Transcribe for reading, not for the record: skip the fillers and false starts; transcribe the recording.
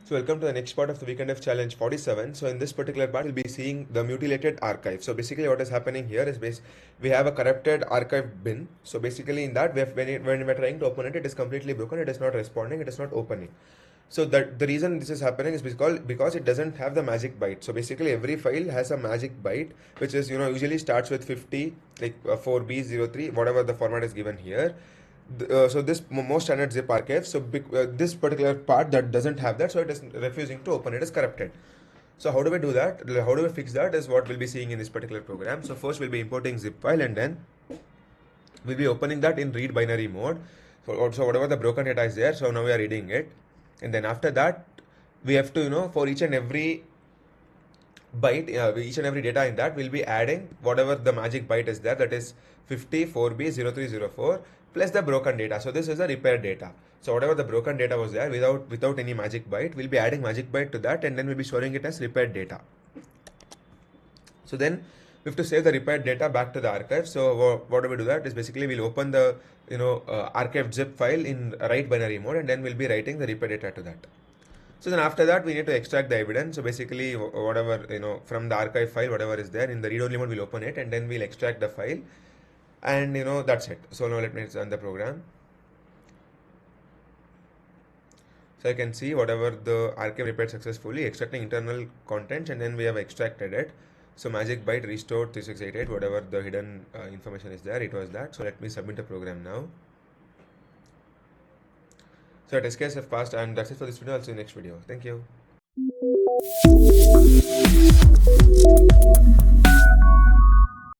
So welcome to the next part of the Weekend F Challenge 47. So in this particular part, we'll be seeing the mutilated archive. So basically what is happening here is we have a corrupted archive bin. So basically in that, when we're trying to open it, it is completely broken, it is not responding, it is not opening. So that the reason this is happening is because it doesn't have the magic byte. So basically every file has a magic byte, which is usually starts with 50, like 4B03, whatever the format is given here. So this most standard zip archive. So this particular part that doesn't have that, so it is refusing to open. It is corrupted. So how do we do that? How do we fix that? Is what we'll be seeing in this particular program. So first we'll be importing zip file, and then we'll be opening that in read binary mode. So whatever the broken data is there, so now we are reading it, and then after that we have to for each and every byte, each and every data in that, we'll be adding whatever the magic byte is there, that is 54B0304 plus the broken data. So this is the repair data. So whatever the broken data was there without any magic byte, we'll be adding magic byte to that, and then we'll be storing it as repaired data. So then we have to save the repaired data back to the archive. So what do we do that is basically we'll open the archived zip file in write binary mode, and then we'll be writing the repaired data to that. So then after that we need to extract the evidence. So basically whatever from the archive file, whatever is there in the read only mode, we'll open it, and then we'll extract the file, and that's it. So now let me run the program. So I can see whatever the archive repaired successfully, extracting internal contents, and then we have extracted it. So magic byte restored 3688, whatever the hidden information is there, it was that. So let me submit the program now. So test case have passed, and that's it for this video. I'll see you next video. Thank you.